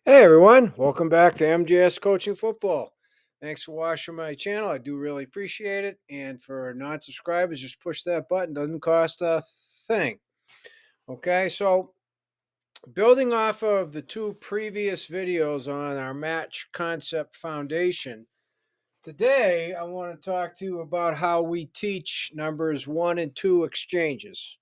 Hey everyone, welcome back to MJS Coaching Football. Thanks for watching my channel. I do really appreciate it. And for non-subscribers, just push that button. Doesn't cost a thing. Okay, so building off of the two previous videos on our match concept foundation, today I want to talk to you about how we teach numbers 1 and 2 exchanges.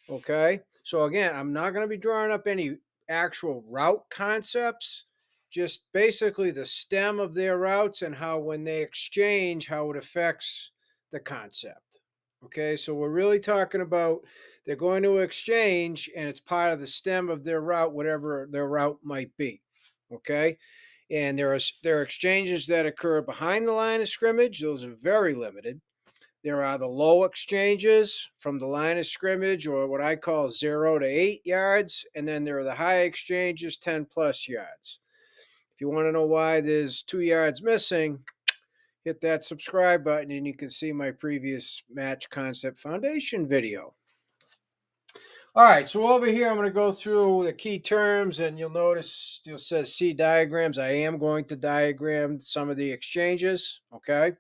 Okay. So again, I'm not going to be drawing up any actual route concepts, just basically the stem of their routes and how when they exchange, how it affects the concept. Okay. So we're really talking about they're going to exchange and it's part of the stem of their route, whatever their route might be. Okay. And there are exchanges that occur behind the line of scrimmage. Those are very limited. There are the low exchanges from the line of scrimmage, or what I call 0 to 8 yards. And then there are the high exchanges, 10 plus yards. If you want to know why there's 2 yards missing, hit that subscribe button and you can see my previous Match Concept Foundation video. All right, so over here, I'm going to go through the key terms, and you'll notice it says see diagrams. I am going to diagram some of the exchanges, okay?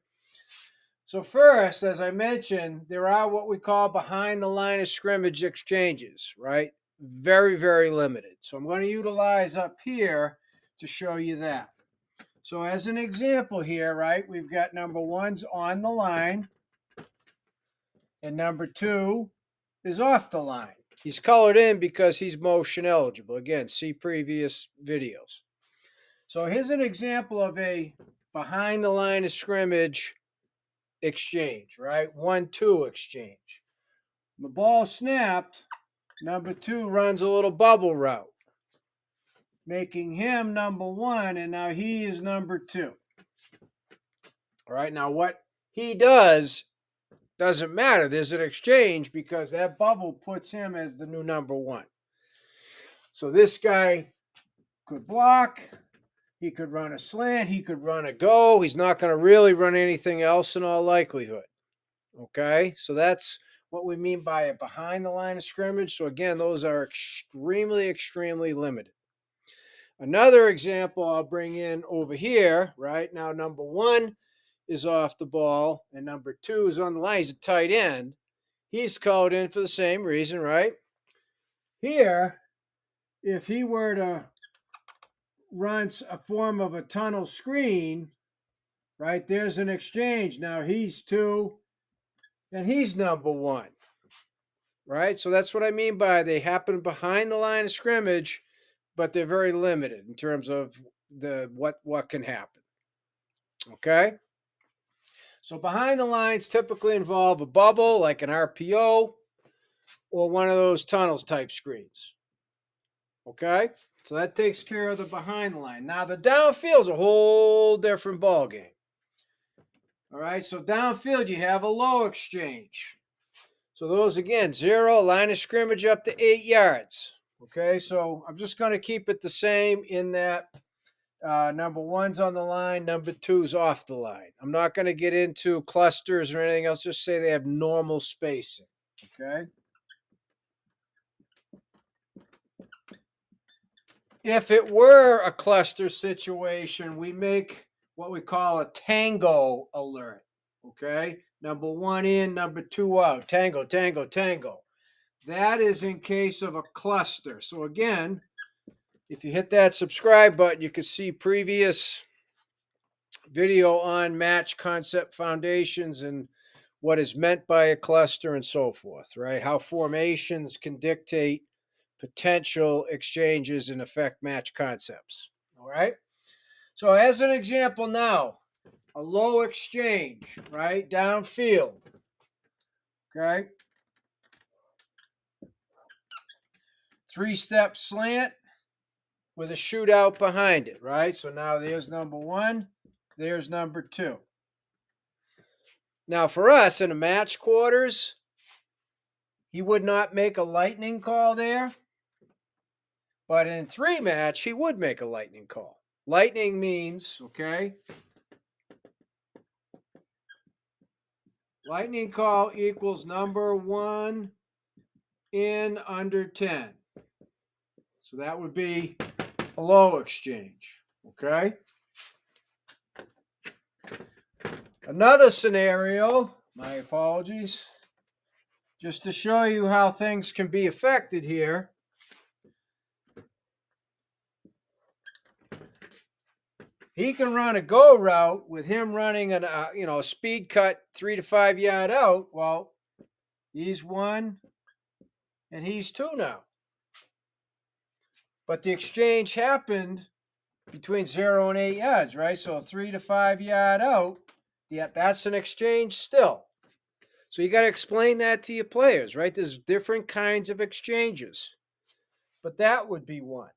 So first, as I mentioned, there are what we call behind the line of scrimmage exchanges, right? Very, very limited. So I'm going to utilize up here to show you that. So as an example here, right, we've got number 1's on the line and number 2 is off the line. He's colored in because he's motion eligible. Again, see previous videos. So here's an example of a behind the line of scrimmage exchange, right? 1-2 exchange. The ball snapped, number 2 runs a little bubble route, making him number 1, and now he is number 2. All right, now what he does doesn't matter. There's an exchange because that bubble puts him as the new number 1. So this guy could block, he could run a slant, he could run a go. He's not going to really run anything else in all likelihood. Okay, so that's what we mean by a behind the line of scrimmage. So again, those are extremely, extremely limited. Another example I'll bring in over here, right? Now, number 1 is off the ball, and number 2 is on the line. He's a tight end. He's called in for the same reason, right? Here, if he were to run a form of a tunnel screen, right, there's an exchange. Now he's 2, and he's number 1. Right? So that's what I mean by they happen behind the line of scrimmage, but they're very limited in terms of the what can happen. Okay? So behind the lines typically involve a bubble like an RPO or one of those tunnels type screens. Okay? So that takes care of the behind the line. Now the downfield is a whole different ball game. All right? So downfield you have a low exchange. So those again, 0, line of scrimmage up to 8 yards. Okay, so I'm just going to keep it the same in that number 1's on the line, number 2's off the line. I'm not going to get into clusters or anything else. Just say they have normal spacing. Okay. If it were a cluster situation, we make what we call a tango alert. Okay, number 1 in, number 2 out. Tango, tango, tango. That is in case of a cluster. So again, if you hit that subscribe button, you can see previous video on match concept foundations and what is meant by a cluster and so forth, right? How formations can dictate potential exchanges and affect match concepts. All right. So as an example now, a low exchange, right? Downfield. Okay. 3-step slant with a shootout behind it, right? So now there's number 1, there's number 2. Now for us in the match quarters, he would not make a lightning call there, but in 3 match, he would make a lightning call. Lightning means, okay, lightning call equals number 1 in under 10. So that would be a low exchange. Okay. Another scenario, my apologies, just to show you how things can be affected here. He can run a go route with him running a speed cut 3 to 5 yard out. Well, he's 1 and he's 2 now. But the exchange happened between 0 and 8 yards, right? So 3 to 5 yard out, yeah, that's an exchange still. So you got to explain that to your players, right? There's different kinds of exchanges. But that would be one.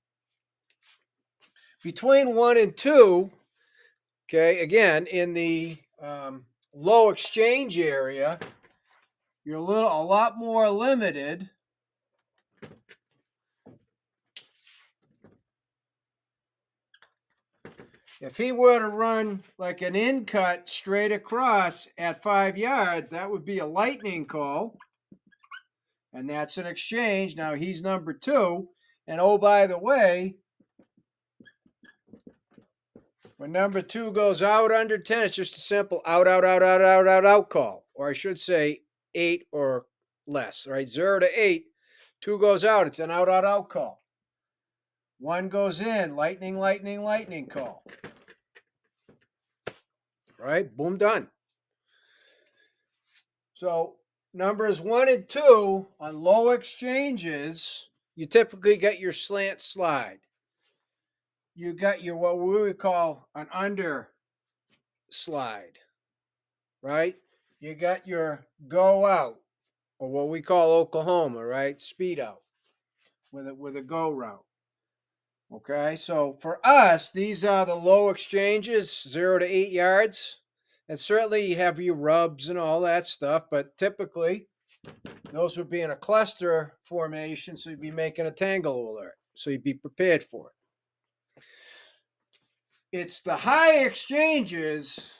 Between 1 and 2, okay, again, in the low exchange area, you're a lot more limited. If he were to run like an in cut straight across at 5 yards, that would be a lightning call. And that's an exchange. Now he's number 2. And oh, by the way, when number 2 goes out under 10, it's just a simple out, out, out, out, out, out, out call. Or I should say 8 or less, right? 0 to 8, 2 goes out, it's an out, out, out call. 1 goes in, lightning, lightning, lightning call. Right? Boom, done. So numbers 1 and 2 on low exchanges, you typically get your slant slide. You got your what we would call an under slide, right? You got your go out, or what we call Oklahoma, right? Speed out with a go route. Okay, so for us, these are the low exchanges, 0 to 8 yards. And certainly you have your rubs and all that stuff, but typically those would be in a cluster formation, so you'd be making a tangle alert. So you'd be prepared for it. It's the high exchanges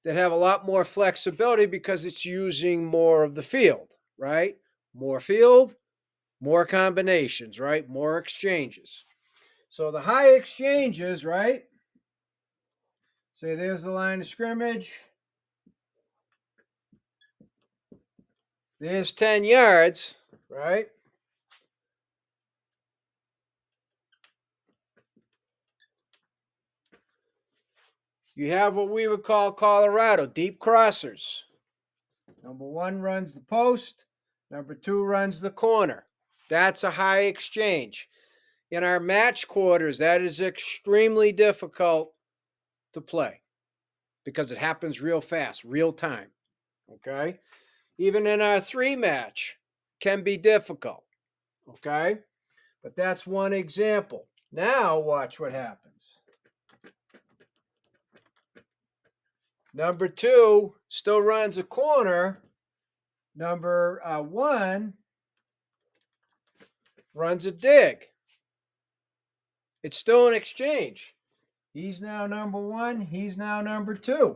that have a lot more flexibility because it's using more of the field, right? More field, more combinations, right? More exchanges. So the high exchanges, right? Say there's the line of scrimmage. There's 10 yards, right? You have what we would call Colorado, deep crossers. Number 1 runs the post. Number 2 runs the corner. That's a high exchange. In our match quarters, that is extremely difficult to play because it happens real fast, real time. Okay? Even in our 3 match can be difficult. Okay? But that's one example. Now watch what happens. Number 2 still runs a corner. Number 1 runs a dig. It's still an exchange. He's now number 1. He's now number 2.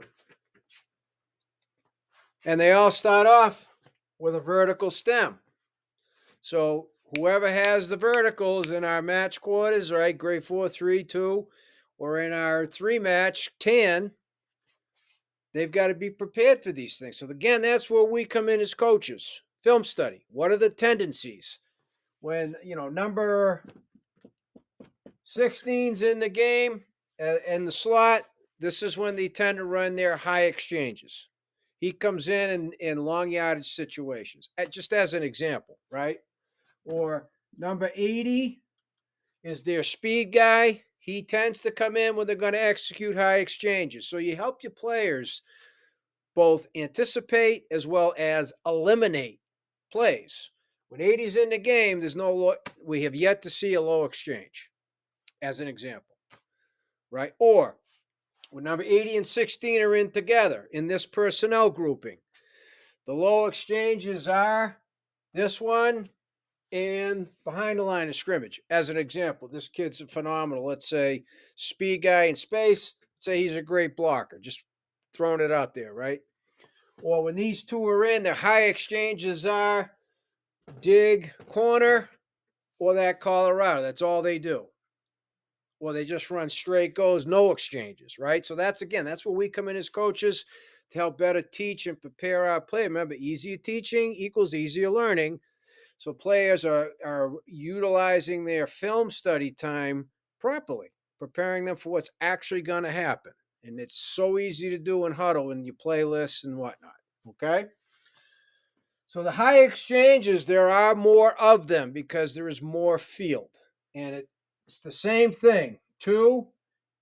And they all start off with a vertical stem. So whoever has the verticals in our match quarters, right, grade 4, 3, 2, or in our 3 match, 10, they've got to be prepared for these things. So again, that's where we come in as coaches. Film study. What are the tendencies? When, number 16's in the game and the slot, this is when they tend to run their high exchanges. He comes in long yardage situations, just as an example, right? Or number 80 is their speed guy. He tends to come in when they're going to execute high exchanges. So you help your players both anticipate as well as eliminate plays. When 80's in the game, we have yet to see a low exchange, as an example, right? Or when number 80 and 16 are in together in this personnel grouping, the low exchanges are this one and behind the line of scrimmage. As an example, this kid's phenomenal. Let's say speed guy in space. Say he's a great blocker. Just throwing it out there, right? Or when these 2 are in, their high exchanges are dig corner or that Colorado. That's all they do. or they just run straight goes, no exchanges, right? So that's where we come in as coaches to help better teach and prepare our play. Remember, easier teaching equals easier learning. So players are utilizing their film study time properly, preparing them for what's actually going to happen. And it's so easy to do in huddle and your playlists and whatnot. Okay. So the high exchanges, there are more of them because there is more field. And it's the same thing. Two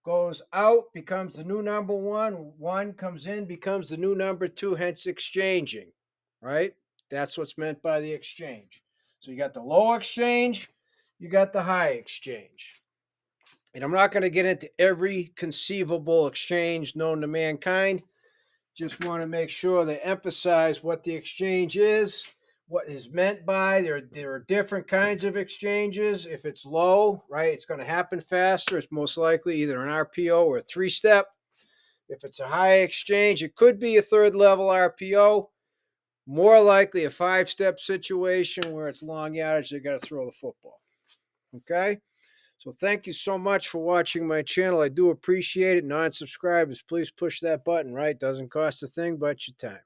goes out, becomes the new number one. One comes in, becomes the new number two, hence exchanging, right? That's what's meant by the exchange. So you got the low exchange, you got the high exchange. And I'm not going to get into every conceivable exchange known to mankind. Just want to make sure they emphasize what the exchange is, what is meant by. There are different kinds of exchanges. If it's low, right, it's going to happen faster. It's most likely either an RPO or a three-step. If it's a high exchange, it could be a third level RPO. More likely a five-step situation where it's long yardage. They got to throw the football. Okay. So thank you so much for watching my channel. I do appreciate it. Non-subscribers, please push that button, right? Doesn't cost a thing but your time.